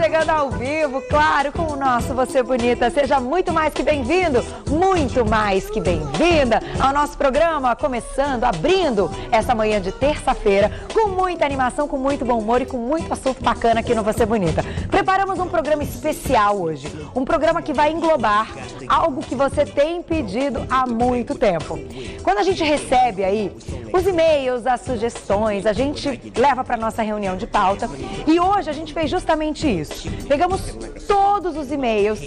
chegando ao vivo, claro, com o nosso Você Bonita. Seja muito mais que bem-vindo, muito mais que bem-vinda ao nosso programa, começando, abrindo essa manhã de terça-feira, com muita animação, com muito bom humor e com muito assunto bacana aqui no Você Bonita. Preparamos um programa especial hoje, um programa que vai englobar algo que você tem pedido há muito tempo. Quando a gente recebe aí os e-mails, as sugestões, a gente leva para nossa reunião de pauta e hoje a gente fez justamente isso. Pegamos todos os e-mails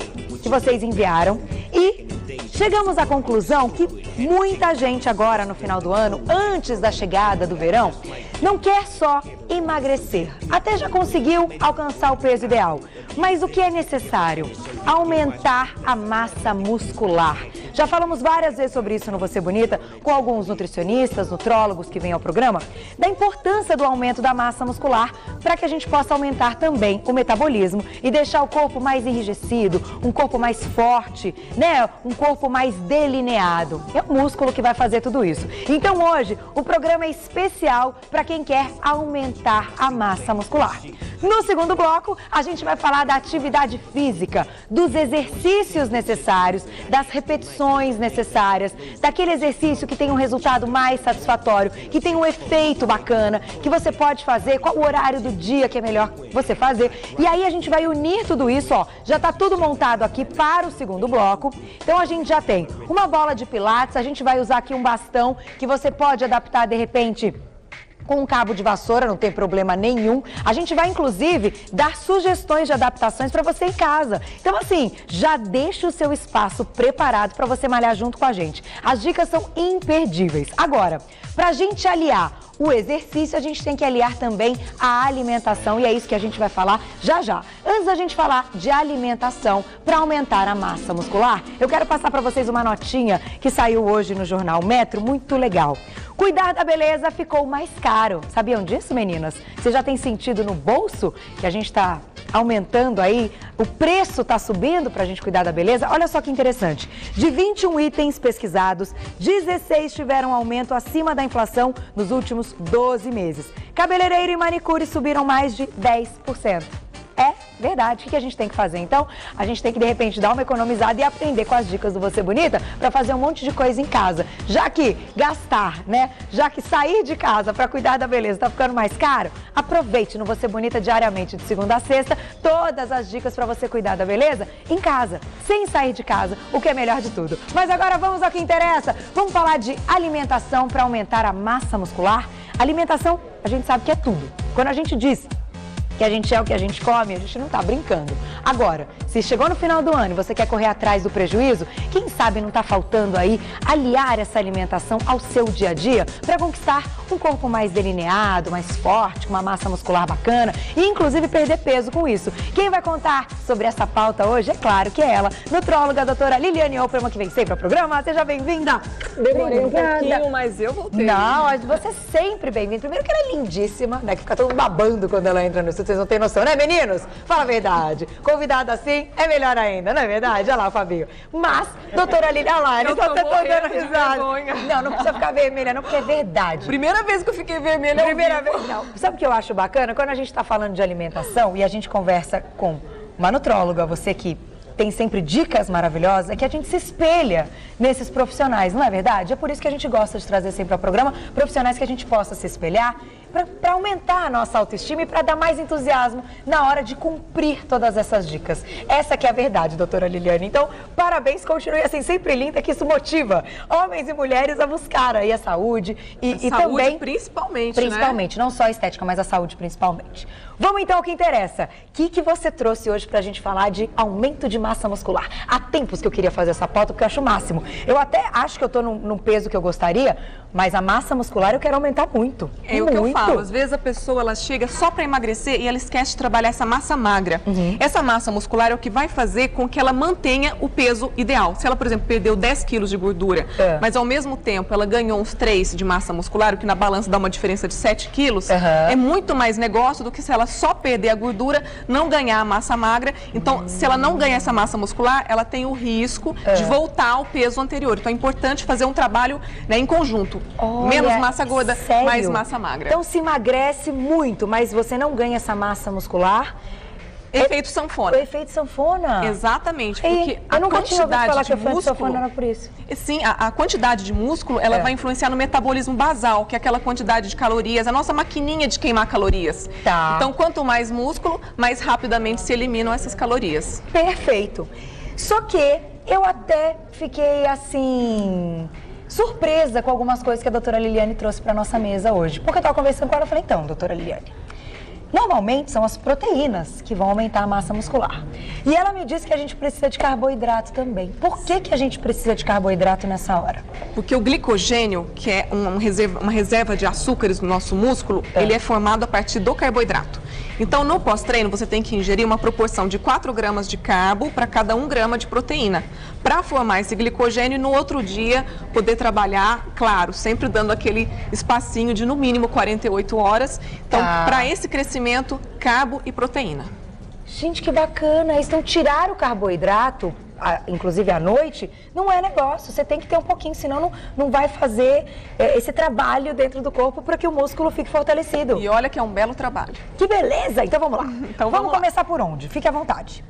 que vocês enviaram e chegamos à conclusão que muita gente agora no final do ano, antes da chegada do verão, não quer só emagrecer, até já conseguiu alcançar o peso ideal. Mas o que é necessário? Aumentar a massa muscular. Já falamos várias vezes sobre isso no Você Bonita, com alguns nutricionistas, nutrólogos que vêm ao programa, da importância do aumento da massa muscular para que a gente possa aumentar também o metabolismo e deixar o corpo mais enrijecido, um corpo mais forte, né? Um corpo mais delineado. É o músculo que vai fazer tudo isso. Então hoje o programa é especial para quem quer aumentar a massa muscular. No segundo bloco, a gente vai falar da atividade física, dos exercícios necessários, das repetições necessárias, daquele exercício que tem um resultado mais satisfatório, que tem um efeito bacana, que você pode fazer, qual o horário do dia que é melhor você fazer. E aí a gente vai unir tudo isso, ó, já está tudo montado aqui para o segundo bloco. Então a gente já tem uma bola de pilates, a gente vai usar aqui um bastão que você pode adaptar de repente com um cabo de vassoura, não tem problema nenhum. A gente vai, inclusive, dar sugestões de adaptações para você em casa. Então, assim, já deixa o seu espaço preparado para você malhar junto com a gente. As dicas são imperdíveis. Agora, para a gente aliar o exercício, a gente tem que aliar também a alimentação e é isso que a gente vai falar já já. Antes da gente falar de alimentação para aumentar a massa muscular, eu quero passar para vocês uma notinha que saiu hoje no jornal Metro, muito legal. Cuidar da beleza ficou mais caro. Sabiam disso, meninas? Você já tem sentido no bolso que a gente está aumentando aí, o preço está subindo para a gente cuidar da beleza? Olha só que interessante, de 21 itens pesquisados, 16 tiveram aumento acima da inflação nos últimos 12 meses. Cabeleireiro e manicure subiram mais de 10%. É verdade. O que a gente tem que fazer? Então, a gente tem que, de repente, dar uma economizada e aprender com as dicas do Você Bonita para fazer um monte de coisa em casa. Já que gastar, né? Já que sair de casa para cuidar da beleza está ficando mais caro, aproveite no Você Bonita diariamente, de segunda a sexta, todas as dicas para você cuidar da beleza em casa, sem sair de casa, o que é melhor de tudo. Mas agora vamos ao que interessa. Vamos falar de alimentação para aumentar a massa muscular. Alimentação, a gente sabe que é tudo. Quando a gente diz que a gente é o que a gente come, a gente não tá brincando. Agora, se chegou no final do ano e você quer correr atrás do prejuízo, quem sabe não tá faltando aí aliar essa alimentação ao seu dia a dia para conquistar um corpo mais delineado, mais forte, com uma massa muscular bacana e inclusive perder peso com isso. Quem vai contar sobre essa pauta hoje, é claro que é ela, nutróloga, a doutora Liliane Opperman, que vem sempre ao programa. Seja bem-vinda. Demorei um pouquinho, mas eu voltei. Não, você é sempre bem-vinda. Primeiro que ela é lindíssima, né, que fica todo mundo babando quando ela entra no estúdio. Vocês não têm noção, né, meninos? Fala a verdade. Convidada assim é melhor ainda, não é verdade? Olha lá, Fabinho. Mas, doutora Liliane, só tá dando risada. Não, não precisa ficar vermelha, não, porque é verdade. Primeira vez que eu fiquei vermelha. Primeira vez, não. Sabe o que eu acho bacana? Quando a gente tá falando de alimentação e a gente conversa com uma nutróloga, você que tem sempre dicas maravilhosas, é que a gente se espelha nesses profissionais, não é verdade? É por isso que a gente gosta de trazer sempre ao programa profissionais que a gente possa se espelhar para aumentar a nossa autoestima e para dar mais entusiasmo na hora de cumprir todas essas dicas. Essa que é a verdade, doutora Liliane. Então, parabéns, continue assim, sempre linda, que isso motiva homens e mulheres a buscar aí a saúde e saúde também... Principalmente, né? Não só a estética, mas a saúde principalmente. Vamos então ao que interessa. O que você trouxe hoje pra gente falar de aumento de massa muscular? Há tempos que eu queria fazer essa pauta, porque eu acho o máximo. Eu até acho que eu tô num peso que eu gostaria, mas a massa muscular eu quero aumentar muito. É o que eu falo. Às vezes a pessoa ela chega só para emagrecer e ela esquece de trabalhar essa massa magra. Essa massa muscular é o que vai fazer com que ela mantenha o peso ideal. Se ela, por exemplo, perdeu 10 quilos de gordura, mas ao mesmo tempo ela ganhou uns 3 de massa muscular, o que na balança dá uma diferença de 7 quilos, é muito mais negócio do que se ela só perder a gordura, não ganhar a massa magra. Então, se ela não ganha essa massa muscular, ela tem o risco de voltar ao peso anterior. Então, é importante fazer um trabalho, né, em conjunto. Olha, menos massa gorda, sério? mais massa magra. Então, se emagrece muito, mas você não ganha essa massa muscular, Efeito sanfona. O efeito sanfona? Exatamente, porque eu nunca tinha ouvido falar que o efeito músculo, sanfona era por isso. Sim, a quantidade de músculo, ela vai influenciar no metabolismo basal, que é aquela quantidade de calorias, a nossa maquininha de queimar calorias. Tá. Então, quanto mais músculo, mais rapidamente se eliminam essas calorias. Perfeito. Só que eu até fiquei, assim, surpresa com algumas coisas que a doutora Liliane trouxe para nossa mesa hoje. Porque eu estava conversando com ela e falei, então, doutora Liliane, normalmente são as proteínas que vão aumentar a massa muscular. E ela me disse que a gente precisa de carboidrato também. Por que a gente precisa de carboidrato nessa hora? Porque o glicogênio, que é uma reserva de açúcares no nosso músculo, ele é formado a partir do carboidrato. Então, no pós-treino, você tem que ingerir uma proporção de 4 gramas de carbo para cada 1 grama de proteína, para formar esse glicogênio e no outro dia poder trabalhar, claro, sempre dando aquele espacinho de no mínimo 48 horas. Então, para esse crescimento, carbo e proteína. Gente, que bacana! Então, tirar o carboidrato, inclusive à noite, não é negócio. Você tem que ter um pouquinho, senão não vai fazer esse trabalho dentro do corpo para que o músculo fique fortalecido. E olha que é um belo trabalho. Que beleza! Então vamos lá. Então, vamos começar por onde? Fique à vontade.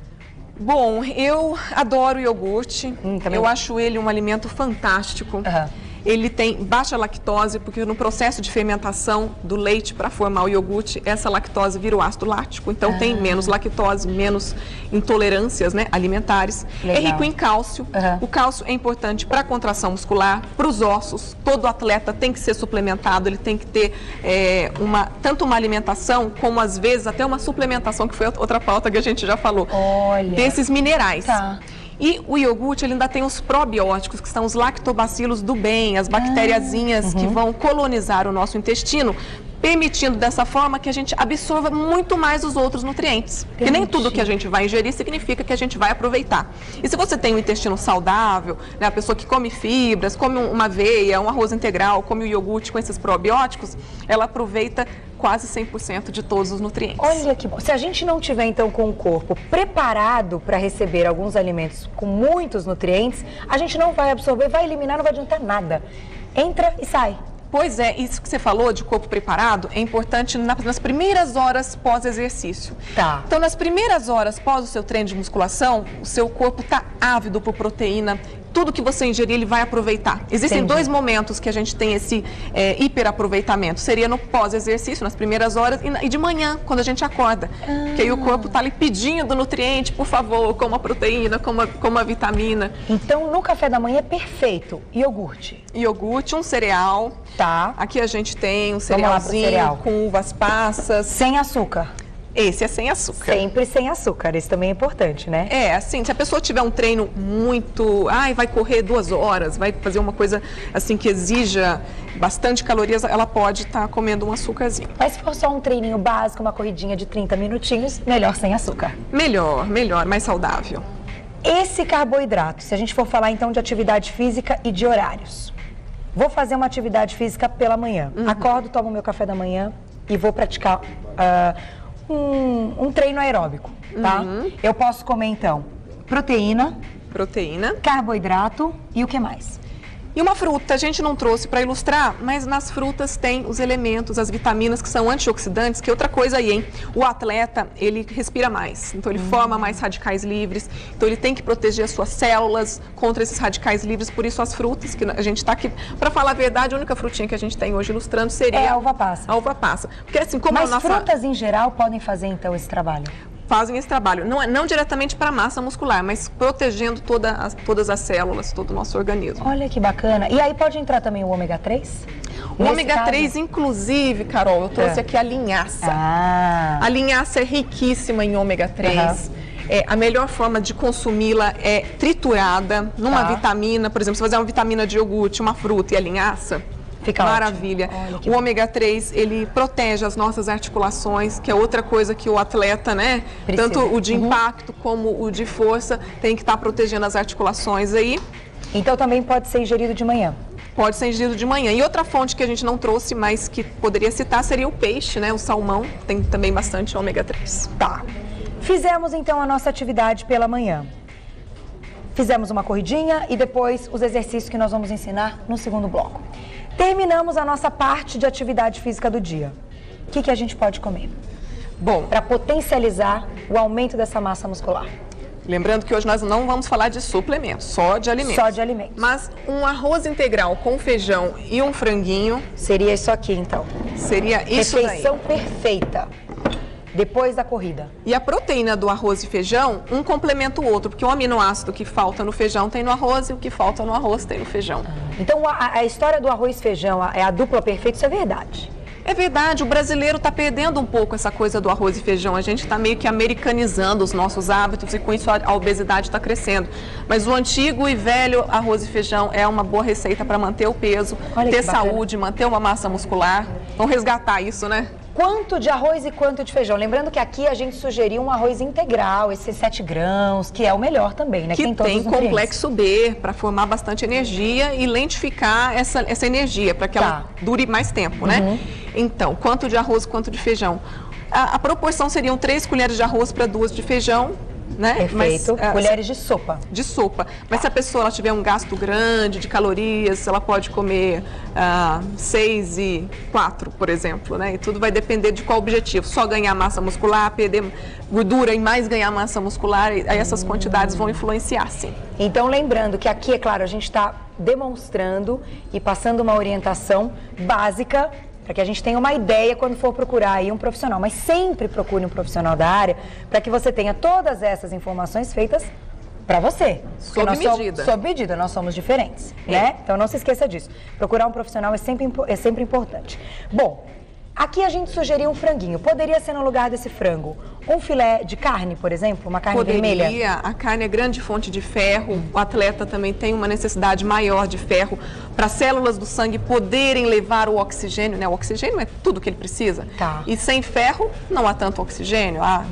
Bom, eu adoro iogurte. Eu acho ele um alimento fantástico. Ele tem baixa lactose, porque no processo de fermentação do leite para formar o iogurte, essa lactose vira o ácido lático. Então tem menos lactose, menos intolerâncias, né, alimentares. Legal. É rico em cálcio. O cálcio é importante para a contração muscular, para os ossos. Todo atleta tem que ser suplementado, ele tem que ter tanto uma alimentação, como às vezes até uma suplementação, que foi outra pauta que a gente já falou. Olha. Desses minerais. Tá. E o iogurte, ele ainda tem os probióticos, que são os lactobacilos do bem, as bactériazinhas que vão colonizar o nosso intestino, permitindo dessa forma que a gente absorva muito mais os outros nutrientes. Porque nem tudo que a gente vai ingerir significa que a gente vai aproveitar. E se você tem um intestino saudável, né, a pessoa que come fibras, come uma aveia, um arroz integral, come o iogurte com esses probióticos, ela aproveita quase 100% de todos os nutrientes. Olha que bom. Se a gente não tiver, então, com o corpo preparado para receber alguns alimentos com muitos nutrientes, a gente não vai absorver, vai eliminar, não vai adiantar nada. Entra e sai. Pois é, isso que você falou de corpo preparado é importante nas primeiras horas pós-exercício. Tá. Então, nas primeiras horas pós o seu treino de musculação, o seu corpo está ávido por proteína. Tudo que você ingerir, ele vai aproveitar. Existem dois momentos que a gente tem esse hiperaproveitamento. Seria no pós-exercício, nas primeiras horas, e de manhã, quando a gente acorda. Que aí o corpo está ali pedindo nutriente, por favor, coma proteína, coma vitamina. Então, no café da manhã é perfeito. Iogurte. Iogurte, um cereal. Tá. Aqui a gente tem um cerealzinho com uvas passas. Sem açúcar. Esse é sem açúcar. Sempre sem açúcar, isso também é importante, né? É, assim, se a pessoa tiver um treino muito... vai correr 2 horas, vai fazer uma coisa assim que exija bastante calorias, ela pode estar comendo um açúcarzinho. Mas se for só um treininho básico, uma corridinha de 30 minutinhos, melhor sem açúcar. Melhor, mais saudável. Esse carboidrato, se a gente for falar então de atividade física e de horários. Vou fazer uma atividade física pela manhã. Acordo, tomo meu café da manhã e vou praticar... um treino aeróbico, tá? Eu posso comer, então, proteína, carboidrato e o que mais? E uma fruta, a gente não trouxe para ilustrar, mas nas frutas tem os elementos, as vitaminas que são antioxidantes, que é outra coisa aí, hein? O atleta, ele respira mais, então ele forma mais radicais livres, então ele tem que proteger as suas células contra esses radicais livres, por isso as frutas, que a gente está aqui, para falar a verdade, a única frutinha que a gente tem hoje ilustrando seria... a uva passa. A uva passa. Porque assim, como mas frutas em geral podem fazer, então, esse trabalho? Fazem esse trabalho, não diretamente para a massa muscular, mas protegendo todas as células, todo o nosso organismo. Olha que bacana. E aí pode entrar também o ômega 3? O ômega 3, inclusive, Carol, eu trouxe aqui a linhaça. A linhaça é riquíssima em ômega 3. A melhor forma de consumi-la é triturada numa vitamina, por exemplo, se fazer uma vitamina de iogurte, uma fruta e a linhaça. Fica maravilha. O ômega 3, ele protege as nossas articulações, que é outra coisa que o atleta, né? Precisa. Tanto o de impacto como o de força, tem que estar protegendo as articulações aí. Então também pode ser ingerido de manhã? Pode ser ingerido de manhã. E outra fonte que a gente não trouxe, mas que poderia citar, seria o peixe, né? O salmão, tem também bastante ômega 3. Tá. Fizemos então a nossa atividade pela manhã. Fizemos uma corridinha e depois os exercícios que nós vamos ensinar no segundo bloco. Terminamos a nossa parte de atividade física do dia. O que a gente pode comer? Bom, para potencializar o aumento dessa massa muscular? Lembrando que hoje nós não vamos falar de suplementos, só de alimentos. Só de alimentos. Mas um arroz integral com feijão e um franguinho... Seria isso aqui, então. Seria isso daí. Refeição perfeita. Depois da corrida. E a proteína do arroz e feijão, um complementa o outro, porque o aminoácido que falta no feijão tem no arroz e o que falta no arroz tem no feijão. Então, a história do arroz e feijão é a dupla perfeita, isso é verdade. É verdade, o brasileiro está perdendo um pouco essa coisa do arroz e feijão. A gente está meio que americanizando os nossos hábitos e com isso a obesidade está crescendo. Mas o antigo e velho arroz e feijão é uma boa receita para manter o peso, ter saúde, manter uma massa muscular. Vamos resgatar isso, né? Quanto de arroz e quanto de feijão? Lembrando que aqui a gente sugeriu um arroz integral, esses 7 grãos, que é o melhor também, né? Que tem complexo B para formar bastante energia e lentificar essa energia, para que ela dure mais tempo, né? Então, quanto de arroz e quanto de feijão? A proporção seriam 3 colheres de arroz para 2 de feijão, né? Perfeito. Mas, colheres de sopa. De sopa. Mas se a pessoa ela tiver um gasto grande de calorias, ela pode comer 6 e 4, por exemplo, né? E tudo vai depender de qual objetivo. Só ganhar massa muscular, perder gordura e mais ganhar massa muscular, aí essas quantidades vão influenciar, sim. Então, lembrando que aqui, é claro, a gente está demonstrando e passando uma orientação básica para que a gente tenha uma ideia quando for procurar aí um profissional. Mas sempre procure um profissional da área para que você tenha todas essas informações feitas para você. Sob medida. Sob medida, nós somos diferentes, né? Então não se esqueça disso. Procurar um profissional é sempre importante. Bom, aqui a gente sugeriu um franguinho. Poderia ser no lugar desse frango um filé de carne, por exemplo, uma carne vermelha? Poderia. A carne é grande fonte de ferro. O atleta também tem uma necessidade maior de ferro para as células do sangue poderem levar o oxigênio, né? O oxigênio é tudo que ele precisa. Tá. E sem ferro não há tanto oxigênio, há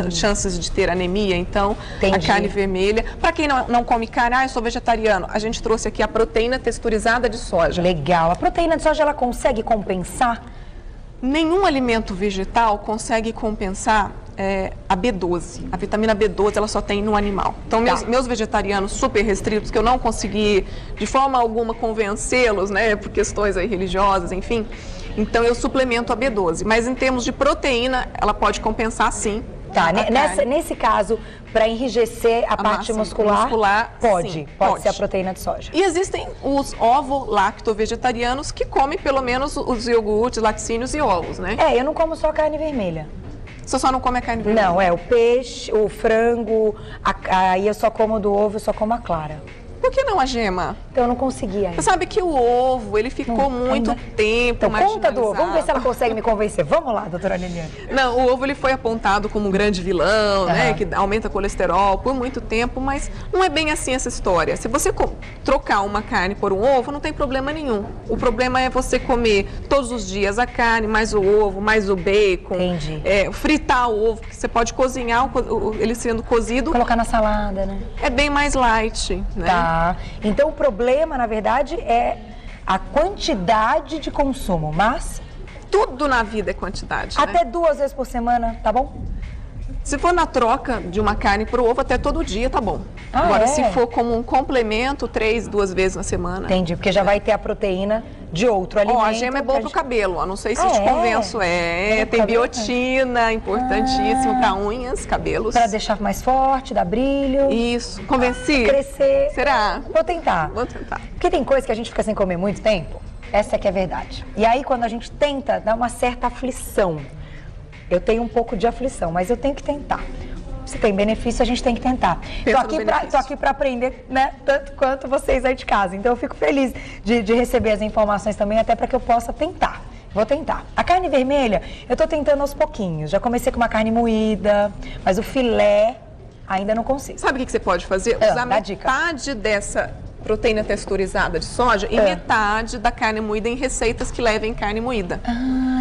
chances de ter anemia. Então, Entendi. A carne vermelha. Para quem não come carne, eu sou vegetariano, a gente trouxe aqui a proteína texturizada de soja. Legal. A proteína de soja, ela consegue compensar? Nenhum alimento vegetal consegue compensar a B12. A vitamina B12 ela só tem no animal. Então, meus vegetarianos super restritos, que eu não consegui de forma alguma convencê-los, né, por questões aí religiosas, enfim. Então, eu suplemento a B12. Mas em termos de proteína, ela pode compensar sim. Tá, nesse caso, para enrijecer a parte muscular pode ser a proteína de soja. E existem os ovo-lacto-vegetarianos que comem pelo menos os iogurtes, laticínios e ovos, né? Eu não como só carne vermelha. Você só não come a carne vermelha? Não, o peixe, o frango, aí eu só como do ovo, eu só como a clara. Por que não a gema? Então eu não consegui ainda. Você sabe que o ovo, ele ficou muito tempo então, conta do ovo. Vamos ver se ela consegue me convencer. Vamos lá, doutora Liliane. Não, o ovo ele foi apontado como um grande vilão, né? Que aumenta colesterol por muito tempo, mas não é bem assim essa história. Se você trocar uma carne por um ovo, não tem problema nenhum. O problema é você comer todos os dias a carne, mais o ovo, mais o bacon. Entendi. Fritar o ovo, que você pode cozinhar ele sendo cozido. Colocar na salada, né? É bem mais light, né? Tá. Então o problema, na verdade, é a quantidade de consumo, mas... Tudo na vida é quantidade, Até né? 2 vezes por semana, tá bom? Se for na troca de uma carne para o ovo, até todo dia tá bom. Agora, se for como um complemento, 2 vezes na semana. Entendi, porque já vai ter a proteína de outro alimento. A gema é boa pro cabelo, não sei se te convenço. Tem biotina, importantíssimo para unhas, cabelos. Para deixar mais forte, dar brilho. Isso, convenci? Crescer. Será? Vou tentar. Vou tentar. Porque tem coisa que a gente fica sem comer muito tempo, essa é que é a verdade. E aí, quando a gente tenta, dá uma certa aflição. Eu tenho um pouco de aflição, mas eu tenho que tentar. Se tem benefício, a gente tem que tentar. Tô aqui para aprender, né, tanto quanto vocês aí de casa. Então, eu fico feliz de receber as informações também, até para que eu possa tentar. Vou tentar. A carne vermelha, eu tô tentando aos pouquinhos. Já comecei com uma carne moída, mas o filé ainda não consigo. Sabe o que você pode fazer? Usar metade dessa proteína texturizada de soja e metade da carne moída em receitas que levem carne moída.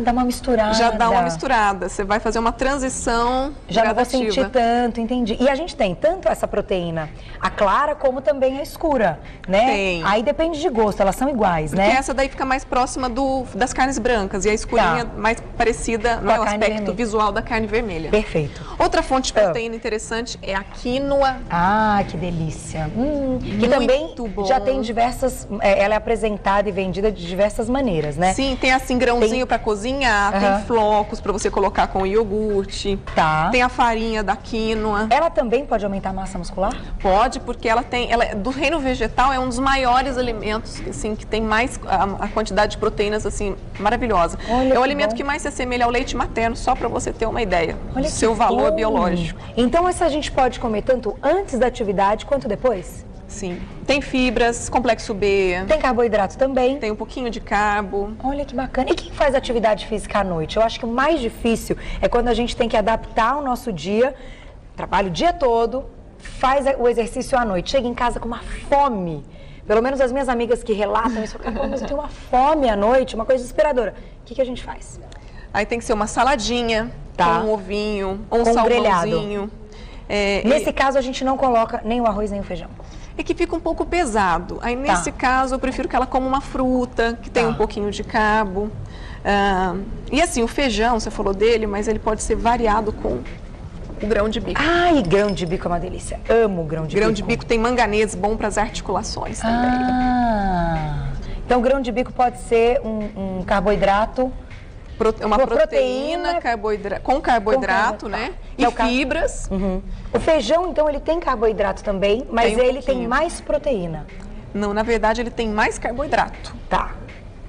Dá uma misturada. Já dá uma misturada. Você vai fazer uma transição já gradativa. Não vou sentir tanto, entendi. E a gente tem tanto essa proteína, a clara, como também a escura, né? Tem. Aí depende de gosto, elas são iguais, né? Porque essa daí fica mais próxima das carnes brancas e a escurinha mais parecida no aspecto visual da carne vermelha. Perfeito. Outra fonte de proteína interessante é a quinoa. Que delícia. Que também bom. Já tem diversas, ela é apresentada e vendida de diversas maneiras, né? Sim, tem assim grãozinho para cozinhar, tem flocos para você colocar com iogurte, tem a farinha da quinoa. Ela também pode aumentar a massa muscular? Pode, porque ela do reino vegetal, é um dos maiores alimentos, assim, que tem mais, a quantidade de proteínas, assim, maravilhosa. Olha, é o alimento que mais se assemelha ao leite materno, só para você ter uma ideia do seu valor biológico. Então, essa a gente pode comer tanto antes da atividade quanto depois? Sim. Tem fibras, complexo B. Tem carboidrato também. Tem um pouquinho de carbo. Olha que bacana. E quem faz atividade física à noite? Eu acho que o mais difícil é quando a gente tem que adaptar o nosso dia, trabalha o dia todo, faz o exercício à noite, chega em casa com uma fome. Pelo menos as minhas amigas que relatam isso, mas eu tenho uma fome à noite, uma coisa desesperadora. O que a gente faz? Aí tem que ser uma saladinha, com um ovinho, ou um salmãozinho. Nesse caso, a gente não coloca nem o arroz nem o feijão. É que fica um pouco pesado. Aí, nesse caso, eu prefiro que ela coma uma fruta, que tem um pouquinho de carbo. E assim, o feijão, você falou dele, mas ele pode ser variado com o grão de bico. Ai, grão de bico é uma delícia. Amo grão de bico. Grão de bico tem manganês, bom para as articulações também. Então, o grão de bico pode ser um carboidrato... Uma proteína com carboidrato, né? E fibras. O feijão, então, ele tem carboidrato também, mas ele tem mais proteína. Não, na verdade, ele tem mais carboidrato.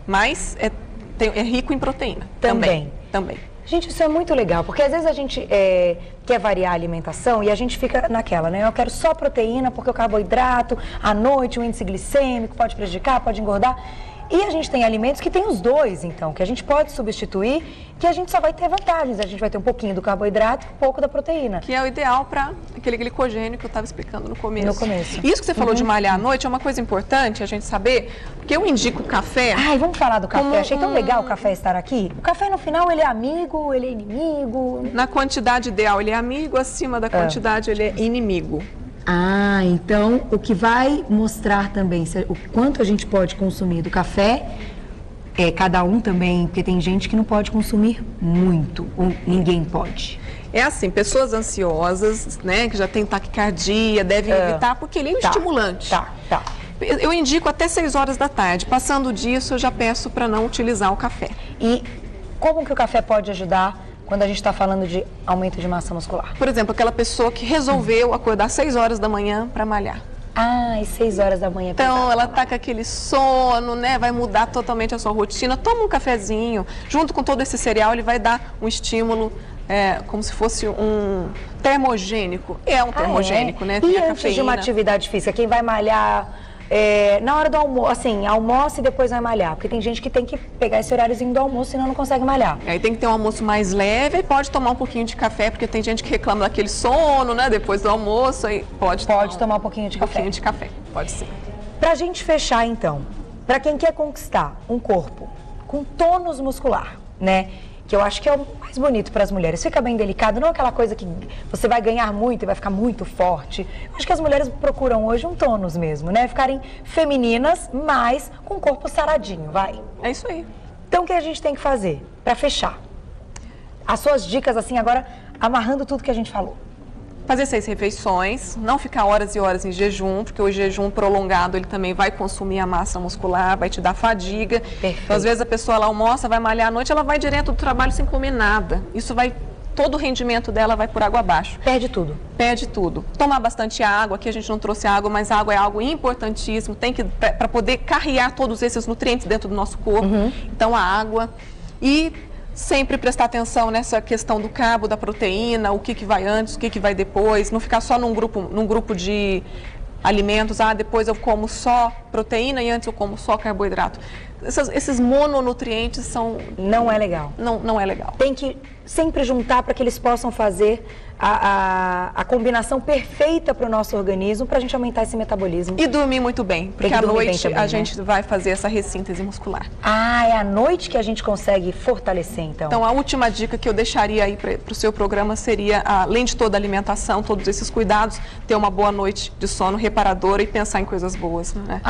Mas é rico em proteína. Também. Gente, isso é muito legal, porque às vezes a gente quer variar a alimentação e a gente fica naquela, né? Eu quero só proteína, porque o carboidrato, à noite, o índice glicêmico pode prejudicar, pode engordar. E a gente tem alimentos que tem os dois, então, que a gente pode substituir, que a gente só vai ter vantagens. A gente vai ter um pouquinho do carboidrato e um pouco da proteína. Que é o ideal para aquele glicogênio que eu estava explicando no começo. Isso que você falou de malhar à noite é uma coisa importante a gente saber, porque eu indico o café... Ai, vamos falar do café. Achei tão legal o café estar aqui. O café, no final, ele é amigo, ele é inimigo? Na quantidade ideal, ele é amigo, acima da quantidade, ele é inimigo. Então o que vai mostrar também o quanto a gente pode consumir do café, cada um também, porque tem gente que não pode consumir muito, ou ninguém pode. É assim, pessoas ansiosas, né, que já tem taquicardia, devem evitar, porque ele é um estimulante. Eu indico até 6 horas da tarde. Passando disso, eu já peço para não utilizar o café. E como que o café pode ajudar quando a gente está falando de aumento de massa muscular? Por exemplo, aquela pessoa que resolveu acordar 6 horas da manhã para malhar. E 6 horas da manhã. Então, ela tá com aquele sono, né? Vai mudar totalmente a sua rotina. Toma um cafezinho. Junto com todo esse cereal, ele vai dar um estímulo, como se fosse um termogênico. É um termogênico, né? Tem E a antes cafeína. de uma atividade física, quem vai malhar... na hora do almoço, assim, almoça e depois vai malhar. Porque tem gente que tem que pegar esse horáriozinho do almoço, senão não consegue malhar. Aí tem que ter um almoço mais leve e pode tomar um pouquinho de café, porque tem gente que reclama daquele sono, né? Depois do almoço, aí pode tomar um pouquinho de café. Pode ser. Pra gente fechar, então, pra quem quer conquistar um corpo com tônus muscular, né? Que eu acho que é o mais bonito para as mulheres. Fica bem delicado, não aquela coisa que você vai ganhar muito e vai ficar muito forte. Eu acho que as mulheres procuram hoje um tônus mesmo, né? Ficarem femininas, mas com o corpo saradinho, vai. É isso aí. Então, o que a gente tem que fazer para fechar? As suas dicas, assim, agora, amarrando tudo que a gente falou. Fazer 6 refeições, não ficar horas e horas em jejum, porque o jejum prolongado ele também vai consumir a massa muscular, vai te dar fadiga. Perfeito. Então, às vezes a pessoa ela almoça, vai malhar à noite, ela vai direto do trabalho sem comer nada. Isso vai, todo o rendimento dela vai por água abaixo. Perde tudo. Perde tudo. Tomar bastante água, aqui a gente não trouxe água, mas água é algo importantíssimo, tem que para poder carregar todos esses nutrientes dentro do nosso corpo. Então a água e sempre prestar atenção nessa questão do carbo, da proteína, o que vai antes, o que vai depois, não ficar só num grupo de alimentos, depois eu como só proteína e antes eu como só carboidrato. Esses mononutrientes são... Não é legal. Não é legal. Tem que sempre juntar para que eles possam fazer a combinação perfeita para o nosso organismo, para a gente aumentar esse metabolismo. E dormir muito bem, porque à noite também, a gente vai fazer essa ressíntese muscular. É à noite que a gente consegue fortalecer, então. Então, a última dica que eu deixaria aí para o seu programa seria, além de toda a alimentação, todos esses cuidados, ter uma boa noite de sono reparadora e pensar em coisas boas, né?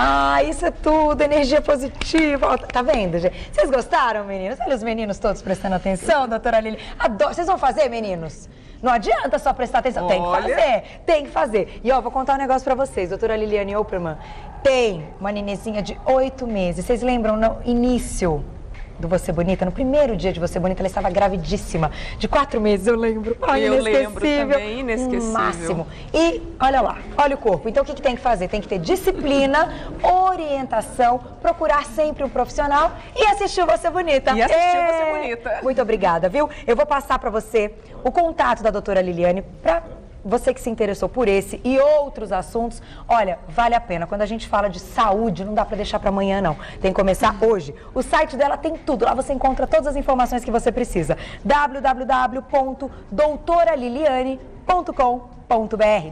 Isso é tudo, energia positiva. volta. Tá vendo, gente? Vocês gostaram, meninos? Olha os meninos todos prestando atenção, doutora Lili. Adoro. Vocês vão fazer, meninos? Não adianta só prestar atenção. Tem que fazer, tem que fazer. E ó, vou contar um negócio pra vocês. Doutora Liliane Opperman tem uma nenezinha de 8 meses. Vocês lembram no início do Você Bonita, no primeiro dia de Você Bonita, ela estava gravidíssima, de 4 meses, eu lembro. Ai, eu lembro também, inesquecível. Máximo. E olha lá, olha o corpo. Então o que tem que fazer? Tem que ter disciplina, orientação, procurar sempre um profissional e assistir o Você Bonita. E assistir o Você Bonita. Muito obrigada, viu? Eu vou passar para você o contato da doutora Liliane para você que se interessou por esse e outros assuntos. Olha, vale a pena. Quando a gente fala de saúde, não dá para deixar para amanhã, não. Tem que começar hoje. O site dela tem tudo. Lá você encontra todas as informações que você precisa. www.doutoraliliane.com.br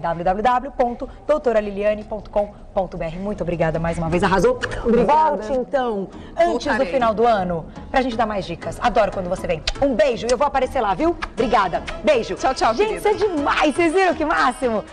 www.doutoraliliane.com.br. Muito obrigada mais uma vez. Arrasou? Obrigada. Volte, então, antes do final do ano, pra gente dar mais dicas. Adoro quando você vem. Um beijo e eu vou aparecer lá, viu? Obrigada. Beijo. Tchau, tchau, gente, querida. isso é demais. Vocês viram que máximo?